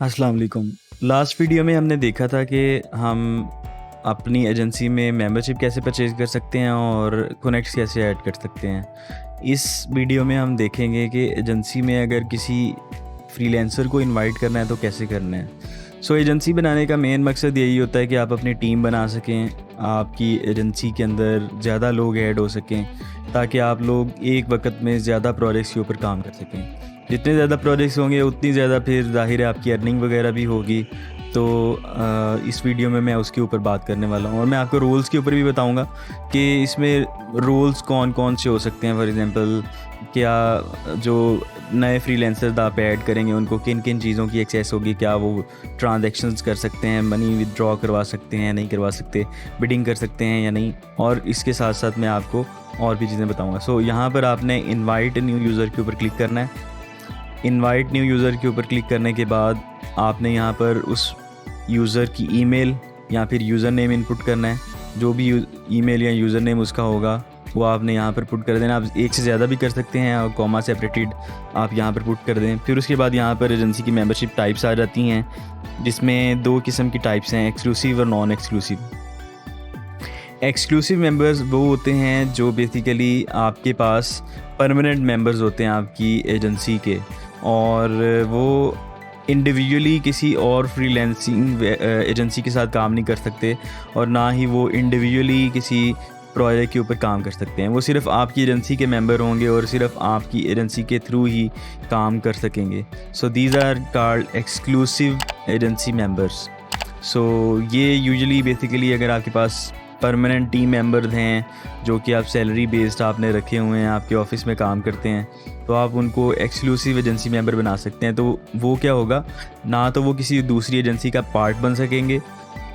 अस्सलाम वालेकुम। Last video में हमने देखा था कि हम अपनी एजेंसी में मेंबरशिप कैसे परचेज़ कर सकते हैं और कनेक्ट्स कैसे ऐड कर सकते हैं। इस वीडियो में हम देखेंगे कि एजेंसी में अगर किसी फ्रीलांसर को इनवाइट करना है तो कैसे करना है। एजेंसी बनाने का मेन मकसद यही होता है कि आप अपनी टीम बना सकें, आपकी एजेंसी के अंदर ज़्यादा लोग ऐड हो सकें ताकि आप लोग एक वक्त में ज़्यादा प्रोजेक्ट्स के ऊपर काम कर सकें। जितने ज़्यादा प्रोजेक्ट्स होंगे उतनी ज़्यादा फिर ज़ाहिर है आपकी अर्निंग वगैरह भी होगी। तो इस वीडियो में मैं उसके ऊपर बात करने वाला हूँ और मैं आपको रोल्स के ऊपर भी बताऊँगा कि इसमें रोल्स कौन कौन से हो सकते हैं। फॉर एग्ज़ाम्पल क्या जो नए फ्रीलांसर्स आप ऐड करेंगे उनको किन किन चीज़ों की एक्सेस होगी, क्या वो ट्रांजैक्शंस कर सकते हैं, मनी विदड्रॉ करवा सकते हैं या नहीं करवा सकते, बिडिंग कर सकते हैं या नहीं, और इसके साथ साथ मैं आपको और भी चीज़ें बताऊँगा। यहाँ पर आपने इन्वाइट न्यू यूज़र के ऊपर क्लिक करना है। इनवाइट न्यू यूज़र के ऊपर क्लिक करने के बाद आपने यहाँ पर उस यूज़र की ईमेल या फिर यूज़र नेम इनपुट करना है। जो भी ईमेल या यूज़र नेम उसका होगा वो आपने यहाँ पर पुट कर देना। आप एक से ज़्यादा भी कर सकते हैं और कॉमा सेपरेटेड आप यहाँ पर पुट कर दें। फिर उसके बाद यहाँ पर एजेंसी की मेंबरशिप टाइप्स आ जाती हैं, जिसमें दो किस्म की टाइप्स हैं, एक्सक्लूसिव और नॉन एक्सक्लूसिव। एक्सक्लूसिव मेंबर्स वो होते हैं जो बेसिकली आपके पास परमानेंट मेंबर्स होते हैं आपकी एजेंसी के, और वो इंडिविजुअली किसी और फ्रीलांसिंग एजेंसी के साथ काम नहीं कर सकते और ना ही वो इंडिविजुअली किसी प्रोजेक्ट के ऊपर काम कर सकते हैं। वो सिर्फ आपकी एजेंसी के मेंबर होंगे और सिर्फ आपकी एजेंसी के थ्रू ही काम कर सकेंगे। These are called exclusive agency members. ये यूजुअली बेसिकली अगर आपके पास परमानेंट टीम मेंबर्स हैं जो कि आप सैलरी बेस्ड आपने रखे हुए हैं, आपके ऑफिस में काम करते हैं, तो आप उनको एक्सक्लूसिव एजेंसी मेंबर बना सकते हैं। तो वो क्या होगा, ना तो वो किसी दूसरी एजेंसी का पार्ट बन सकेंगे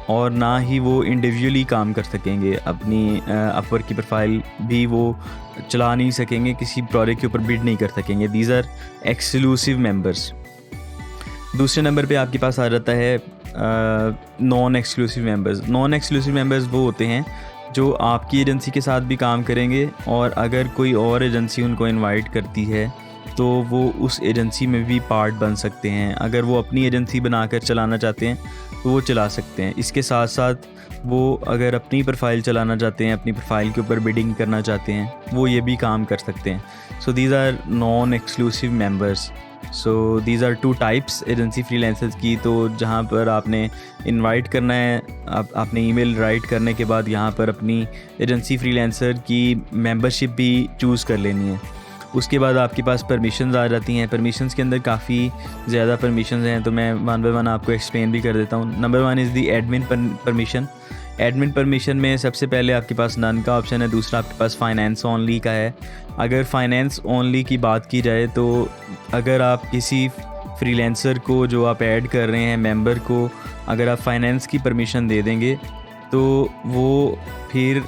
और ना ही वो इंडिविजुअली काम कर सकेंगे। अपनी अपवर्क की प्रोफाइल भी वो चला नहीं सकेंगे, किसी प्रोजेक्ट के ऊपर बिड नहीं कर सकेंगे। These are exclusive members. दूसरे नंबर पे आपके पास आ जाता है non exclusive members. Non exclusive members वो होते हैं जो आपकी एजेंसी के साथ भी काम करेंगे और अगर कोई और एजेंसी उनको इनवाइट करती है तो वो उस एजेंसी में भी पार्ट बन सकते हैं। अगर वो अपनी एजेंसी बनाकर चलाना चाहते हैं तो वो चला सकते हैं। इसके साथ साथ वो अगर अपनी प्रोफाइल चलाना चाहते हैं, अपनी प्रोफाइल के ऊपर बिडिंग करना चाहते हैं, वो ये भी काम कर सकते हैं। These are non exclusive members. These are two types agency freelancers की। तो जहाँ पर आपने इनवाइट करना है, आपने ईमेल राइट करने के बाद यहाँ पर अपनी एजेंसी फ्रीलांसर की मेंबरशिप भी चूज़ कर लेनी है। उसके बाद आपके पास परमिशंस आ जाती हैं। परमिशंस के अंदर काफ़ी ज़्यादा परमिशंस हैं, तो मैं वन बाय वन आपको एक्सप्लेन भी कर देता हूँ। Number 1 is the admin permission. Admin permission में सबसे पहले आपके पास नन का ऑप्शन है, दूसरा आपके पास फाइनेंस ओनली का है। अगर फाइनेंस ओनली की बात की जाए तो अगर आप किसी फ्रीलांसर को जो आप ऐड कर रहे हैं मेंबर को अगर आप फाइनेंस की परमिशन दे देंगे तो वो फिर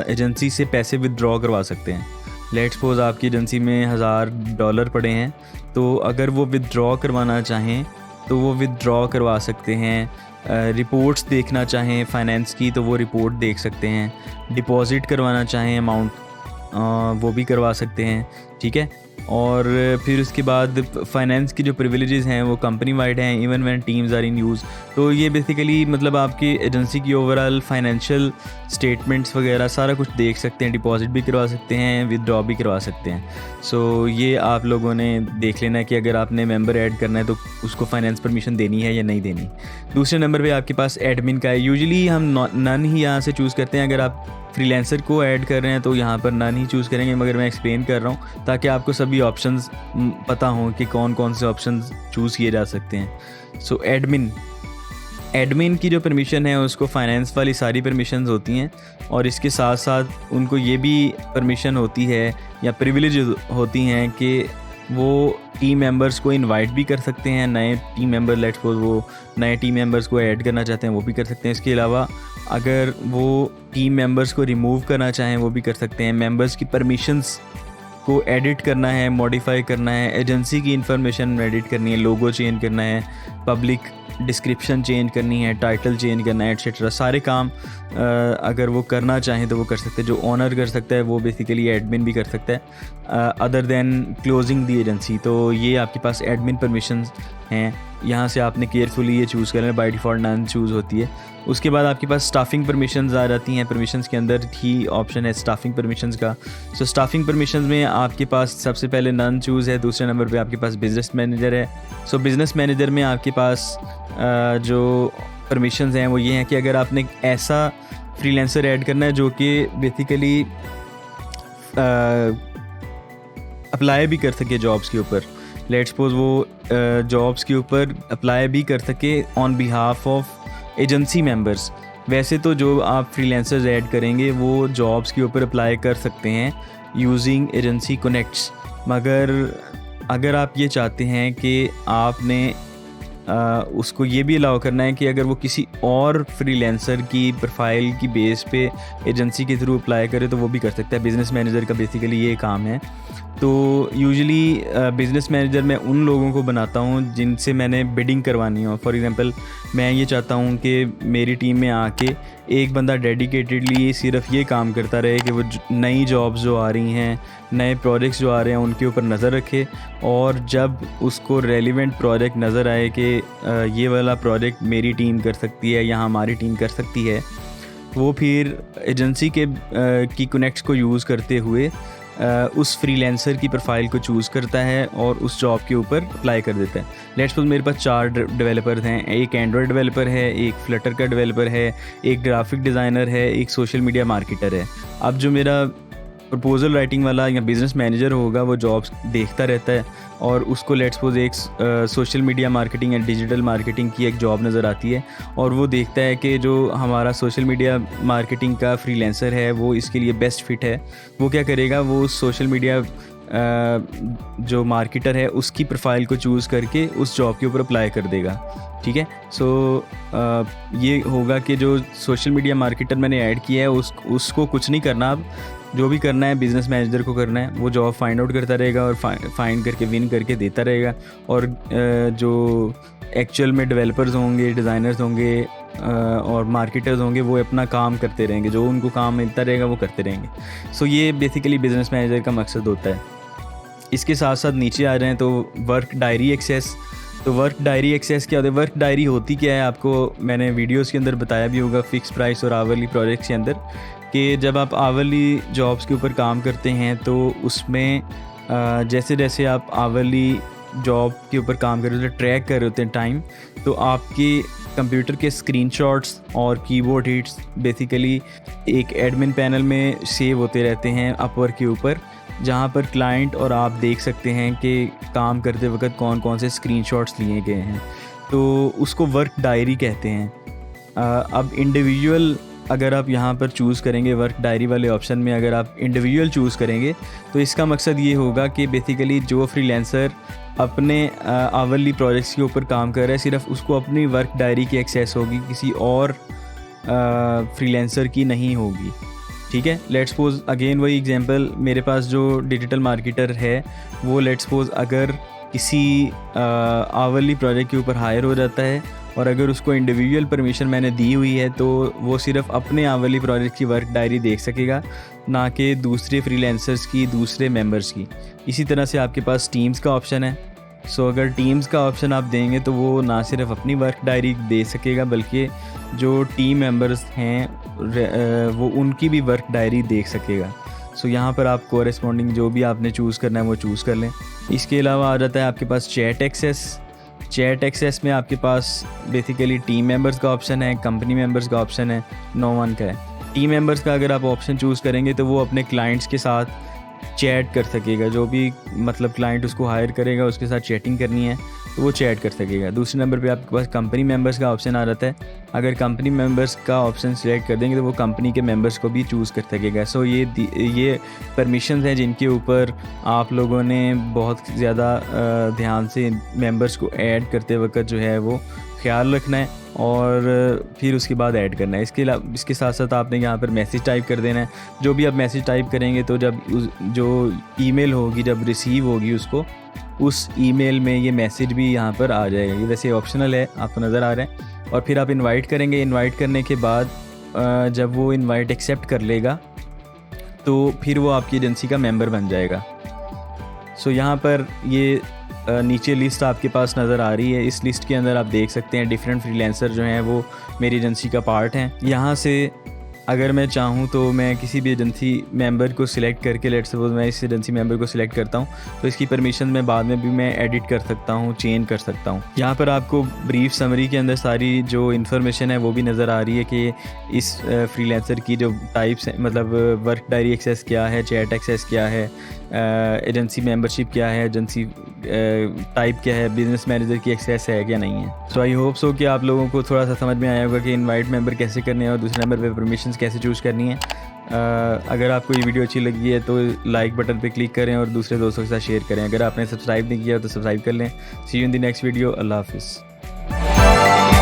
एजेंसी से पैसे विदड्रॉ करवा सकते हैं। लेट्स सपोज आपकी एजेंसी में $1000 पड़े हैं, तो अगर वो विदड्रॉ करवाना चाहें तो वो विदड्रॉ करवा सकते हैं। रिपोर्ट्स देखना चाहें फाइनेंस की तो वो रिपोर्ट देख सकते हैं। डिपॉज़िट करवाना चाहें अमाउंट वो भी करवा सकते हैं, ठीक है। और फिर उसके बाद फाइनेंस की जो प्रिविलेजेस हैं वो कंपनी वाइड हैं, even when teams are in use. तो ये बेसिकली मतलब आपकी एजेंसी की ओवरऑल फाइनेंशियल स्टेटमेंट्स वगैरह सारा कुछ देख सकते हैं, डिपॉजिट भी करवा सकते हैं, विदड्रॉ भी करवा सकते हैं। ये आप लोगों ने देख लेना है कि अगर आपने मेंबर ऐड करना है तो उसको फाइनेंस परमिशन देनी है या नहीं देनी। दूसरे नंबर पे आपके पास एडमिन का है। यूजुअली हम नन ही यहाँ से चूज़ करते हैं। अगर आप फ्रीलांसर को ऐड कर रहे हैं तो यहाँ पर नन ही चूज़ करेंगे, मगर मैं एक्सप्लेन कर रहा हूँ ताकि आपको सभी ऑप्शंस पता हों कि कौन कौन से ऑप्शंस चूज़ किए जा सकते हैं। एडमिन की जो परमिशन है उसको फाइनेंस वाली सारी परमिशंस होती हैं और इसके साथ साथ उनको ये भी परमिशन होती है या प्रिविलेज होती हैं कि वो टीम मेंबर्स को इनवाइट भी कर सकते हैं। नए टीम मेंबर लेट्स सपोज वो नए टीम मेंबर्स को ऐड करना चाहते हैं वो भी कर सकते हैं। इसके अलावा अगर वो टीम मेंबर्स को रिमूव करना चाहें वो भी कर सकते हैं। मेंबर्स की परमिशंस को एडिट करना है, मॉडिफाई करना है, एजेंसी की इंफॉर्मेशन एडिट करनी है, लोगो चेंज करना है, पब्लिक डिस्क्रिप्शन चेंज करनी है, टाइटल चेंज करना है, एटसेट्रा सारे काम अगर वो करना चाहें तो वो कर सकते हैं। जो ऑनर कर सकता है वो बेसिकली एडमिन भी कर सकता है अदर देन क्लोजिंग दी एजेंसी। तो ये आपके पास एडमिन परमिशंस हैं, यहाँ से आपने केयरफुली ये चूज़ करना है। बाय डिफ़ॉल्ट नन चूज़ होती है। उसके बाद आपके पास स्टाफिंग परमिशंस आ जाती हैं। परमिशंस के अंदर ही ऑप्शन है स्टाफिंग परमिशंस का। सो स्टाफिंग परमिशंस में आपके पास सबसे पहले नन चूज़ है, दूसरे नंबर पे आपके पास बिज़नेस मैनेजर है। सो बिज़नेस मैनेजर में आपके पास जो परमिशंस हैं वो ये हैं कि अगर आपने ऐसा फ्रीलांसर ऐड करना है जो कि बेसिकली अप्लाई भी कर सके जॉब्स के ऊपर, लेट्स सपोज वो जॉब्स के ऊपर अप्लाई भी कर सके on behalf of agency members. वैसे तो जो आप फ्रीलांसर्स ऐड करेंगे वो जॉब्स के ऊपर अप्लाई कर सकते हैं यूजिंग एजेंसी कनेक्ट्स, मगर अगर आप ये चाहते हैं कि आपने उसको ये भी अलाउ करना है कि अगर वो किसी और फ्रीलांसर की प्रोफाइल की बेस पे एजेंसी के थ्रू अप्लाई करे तो वो भी कर सकता है। बिज़नेस मैनेजर का बेसिकली ये काम है। तो यूजुअली बिज़नेस मैनेजर मैं उन लोगों को बनाता हूँ जिनसे मैंने बिडिंग करवानी हो। फॉर एग्जांपल मैं ये चाहता हूँ कि मेरी टीम में आके एक बंदा डेडिकेटेडली सिर्फ ये काम करता रहे कि वो नई जॉब्स जो आ रही हैं, नए प्रोजेक्ट्स जो आ रहे हैं उनके ऊपर नज़र रखे, और जब उसको रेलिवेंट प्रोजेक्ट नज़र आए कि ये वाला प्रोजेक्ट मेरी टीम कर सकती है या हमारी टीम कर सकती है, वो फिर एजेंसी के की कनेक्ट्स को यूज़ करते हुए उस फ्रीलांसर की प्रोफाइल को चूज़ करता है और उस जॉब के ऊपर अप्लाई कर देता है। लेट्स सपोज मेरे पास 4 डेवलपर्स हैं, एक एंड्रॉयड डेवलपर है, एक फ्लटर का डेवलपर है, एक ग्राफिक डिज़ाइनर है, एक सोशल मीडिया मार्केटर है। अब जो मेरा प्रपोजल राइटिंग वाला या बिज़नेस मैनेजर होगा वो जॉब्स देखता रहता है और उसको लेट्स सपोज एक सोशल मीडिया मार्केटिंग या डिजिटल मार्केटिंग की एक जॉब नज़र आती है और वो देखता है कि जो हमारा सोशल मीडिया मार्केटिंग का फ्रीलांसर है वो इसके लिए बेस्ट फिट है। वो क्या करेगा, वो सोशल मीडिया जो मार्केटर है उसकी प्रोफाइल को चूज़ करके उस जॉब के ऊपर अप्लाई कर देगा। ठीक है। सो ये होगा कि जो सोशल मीडिया मार्केटर मैंने ऐड किया है उसको कुछ नहीं करना, अब जो भी करना है बिज़नेस मैनेजर को करना है। वो जॉब फाइंड आउट करता रहेगा और फाइंड करके विन करके देता रहेगा, और जो एक्चुअल में डेवलपर्स होंगे, डिज़ाइनर्स होंगे और मार्केटर्स होंगे वो अपना काम करते रहेंगे, जो उनको काम मिलता रहेगा वो करते रहेंगे। सो ये बेसिकली बिज़नेस मैनेजर का मकसद होता है। इसके साथ साथ नीचे आ रहे हैं तो वर्क डायरी एक्सेस। तो वर्क डायरी एक्सेस क्या होता है? वर्क डायरी होती क्या है, आपको मैंने वीडियोस के अंदर बताया भी होगा फिक्स प्राइस और आवरली प्रोजेक्ट्स के अंदर, कि जब आप आवरली जॉब्स के ऊपर काम करते हैं तो उसमें जैसे जैसे आप आवरली जॉब के ऊपर काम कर रहे होते हैं, ट्रैक कर रहे होते हैं टाइम, तो आपके कंप्यूटर के स्क्रीनशॉट्स और कीबोर्ड हिट्स बेसिकली एक एडमिन पैनल में सेव होते रहते हैं अपवर्क के ऊपर, जहाँ पर क्लाइंट और आप देख सकते हैं कि काम करते वक्त कौन कौन से स्क्रीनशॉट्स लिए गए हैं। तो उसको वर्क डायरी कहते हैं। अब इंडिविजुअल अगर आप यहाँ पर चूज़ करेंगे वर्क डायरी वाले ऑप्शन में, अगर आप इंडिविजुअल चूज़ करेंगे तो इसका मकसद ये होगा कि बेसिकली जो फ्रीलांसर अपने आवरली प्रोजेक्ट्स के ऊपर काम कर रहा है सिर्फ उसको अपनी वर्क डायरी की एक्सेस होगी, किसी और फ्रीलांसर की नहीं होगी। ठीक है। लेट्स सपोज अगेन वही एग्जांपल, मेरे पास जो डिजिटल मार्केटर है वो लेट्स सपोज अगर किसी आवरली प्रोजेक्ट के ऊपर हायर हो जाता है और अगर उसको इंडिविजुअल परमिशन मैंने दी हुई है तो वो सिर्फ अपने आवरली प्रोजेक्ट की वर्क डायरी देख सकेगा, ना कि दूसरे फ्रीलांसर्स की, दूसरे मेंबर्स की। इसी तरह से आपके पास टीम्स का ऑप्शन है। सो अगर टीम्स का ऑप्शन आप देंगे तो वो ना सिर्फ अपनी वर्क डायरी दे सकेगा बल्कि जो टीम मेंबर्स हैं वो उनकी भी वर्क डायरी देख सकेगा। सो यहाँ पर आप कोरेस्पॉन्डिंग जो भी आपने चूज़ करना है वो चूज़ कर लें। इसके अलावा आ जाता है आपके पास चैट एक्सेस। चैट एक्सेस में आपके पास बेसिकली टीम मेंबर्स का ऑप्शन है, कंपनी मेंबर्स का ऑप्शन है, नो वन का है। टीम मेंबर्स का अगर आप ऑप्शन चूज़ करेंगे तो वो अपने क्लाइंट्स के साथ चैट कर सकेगा, जो भी मतलब क्लाइंट उसको हायर करेगा उसके साथ चैटिंग करनी है तो वो चैट कर सकेगा। दूसरे नंबर पे आपके पास कंपनी मेंबर्स का ऑप्शन आ जाता है। अगर कंपनी मेंबर्स का ऑप्शन सिलेक्ट कर देंगे तो वो कंपनी के मेंबर्स को भी चूज़ कर सकेगा। सो ये परमिशंस हैं जिनके ऊपर आप लोगों ने बहुत ज़्यादा ध्यान से मेंबर्स को ऐड करते वक्त जो है वो ख्याल रखना है और फिर उसके बाद ऐड करना है। इसके साथ साथ आपने यहाँ पर मैसेज टाइप कर देना है। जो भी आप मैसेज टाइप करेंगे तो जब जो ईमेल होगी जब रिसीव होगी उसको, उस ईमेल में ये मैसेज भी यहाँ पर आ जाएगा। ये वैसे ऑप्शनल है, आपको नज़र आ रहा है। और फिर आप इनवाइट करेंगे। इनवाइट करने के बाद जब वो इनवाइट एक्सेप्ट कर लेगा तो फिर वो आपकी एजेंसी का मेंबर बन जाएगा। सो यहाँ पर ये नीचे लिस्ट आपके पास नज़र आ रही है। इस लिस्ट के अंदर आप देख सकते हैं डिफरेंट फ्रीलांसर जो हैं वो मेरी एजेंसी का पार्ट हैं। यहाँ से अगर मैं चाहूँ तो मैं किसी भी एजेंसी मेंबर को सिलेक्ट करके, लेट्स सपोज मैं इस एजेंसी मेंबर को सिलेक्ट करता हूँ तो इसकी परमिशन मैं बाद में भी मैं एडिट कर सकता हूँ, चेंज कर सकता हूँ। यहाँ पर आपको ब्रीफ समरी के अंदर सारी जो इन्फॉर्मेशन है वो भी नज़र आ रही है कि इस फ्रीलांसर की जो टाइप्स हैं, मतलब वर्क डायरी एक्सेस क्या है, चैट एक्सेस क्या है, एजेंसी मेंबरशिप क्या है, एजेंसी टाइप क्या है, बिजनेस मैनेजर की एक्सेस है क्या नहीं है। सो आई होप सो कि आप लोगों को थोड़ा सा समझ में आया होगा कि इनवाइट मेंबर कैसे करने हैं और दूसरे नंबर पे परमिशंस कैसे चूज़ करनी है। अगर आपको ये वीडियो अच्छी लगी है तो लाइक बटन पे क्लिक करें और दूसरे दोस्तों के साथ शेयर करें। अगर आपने सब्सक्राइब नहीं किया तो सब्सक्राइब कर लें। See you in the next video. अल्लाह हाफिज़।